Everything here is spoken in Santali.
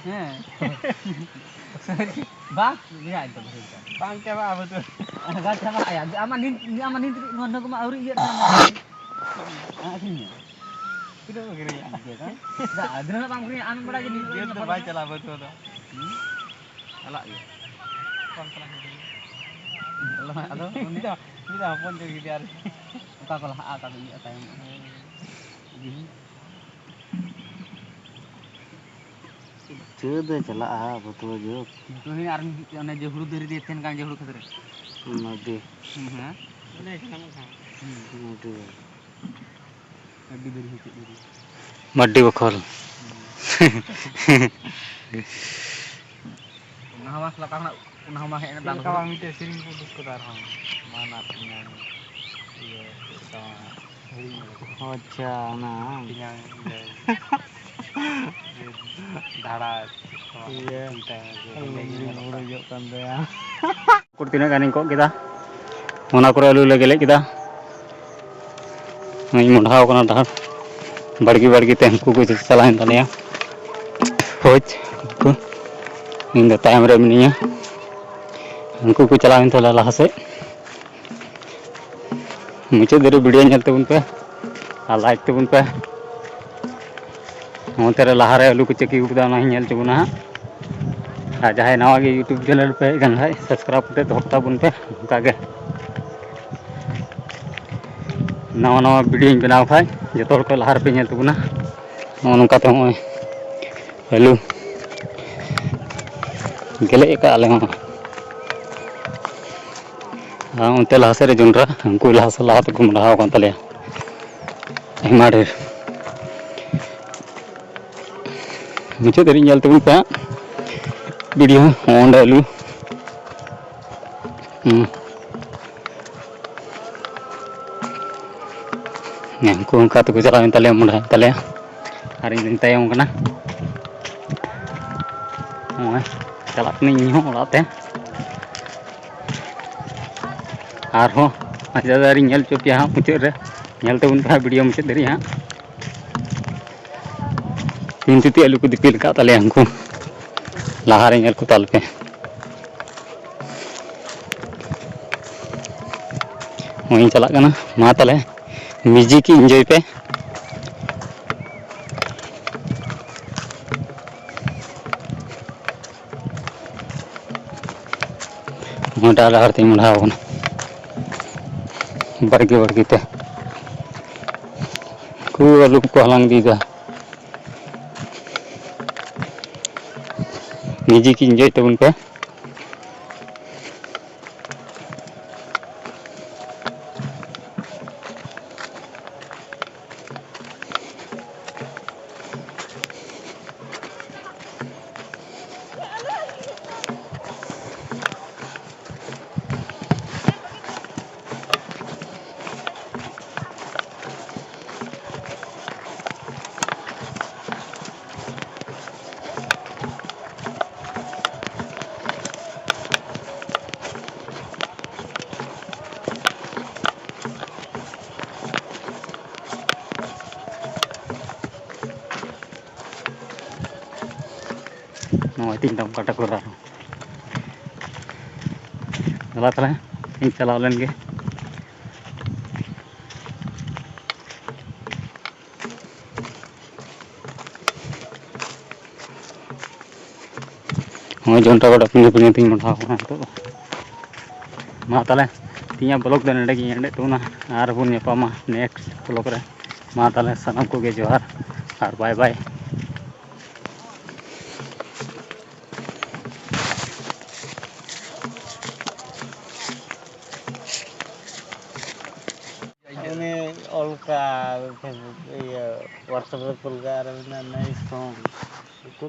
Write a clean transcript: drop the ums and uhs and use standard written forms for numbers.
Heeh. Bang, lihat itu berita. Bang coba betul. Enggak sama ya. Aman ini mana kuma auri iya sama. Akhirnya. Tidak begini ya. Iya kan? Enggak, ada bang begini anu pada jadi. Dia tuh baca lah betul tuh. Alak ya. Pelan-pelan dulu. Allah, aduh, Kita pun jadi dia. Ka kalau ka ini apa yang Sudah celah betul juga. Betul ini army yang je hulu dari dia kan je hulu ke terus. Nadi, Heeh. Ini kenapa kan? nadi. Lebih dari itu dulu. Madi bakal. Nah, mas lakang nak mah enak Kalau kawan minta sering putus ke darah. Mana punya iya sama hari Hoja nah. punya darat. Iya. Kita Menunjukkan tuh ya. Kurtina kan kok kita. Mana kurang lu lagi kita. Ini mudah kena dah. Bargi tempo ku salahin tanya. Hoj. Ku. Ini time remnya. Aku ku चलाइन थला लाहा से मुझे देर वीडियो ñelते बुन पे आ लाइक ते बुन पे तेरे लाहा रे आलू को चेकी को ना ñel चे बुना आ जाय नवा गे यूट्यूब चैनल पे गन है सब्सक्राइब करते धोता बुन पे कागे नवा वीडियो बनाव खाय जतो को लाहा रे पे ñelते बुना नोनका ते होय आलू गेले का आले हो उनते लहासे जुनरा उनको लहा तक मुढ़ाव कान तले आयमा ढेर मुझे देरी ñel तबुन पे वीडियो ऑन आलू उनको उनका तो चला तले मुढ़ा तले और इन तायम कना ओए चला नहीं हो ओलाते और हो अच्छा दारी ñel चोपिया हाँ मुझे रे ñel तबुन पे वीडियो मुझे देरी हाँ तीन तिती आलू को दिपिल का तले हमको लाहारे ñel को ताल पे वहीं चला करना मा तले म्यूजिक एंजॉय पे मोटा लाहर ते मुढ़ा होना बड़गी ते को आलू को हलांग दीदा म्यूजिक एंजॉय तबुन पे no tintam kata kurang चला तले इन चला लेंगे हमें जोंटा बड़ा पुण्य तीन मुठा होना तो मा तले तीन ब्लॉग दे नडे की एंडे तो ना आर बुन पामा नेक्स्ट ब्लॉग रे मा तले सनम को गे जोहार और bye bye ini olka Facebook iya WhatsApp olka ada nice song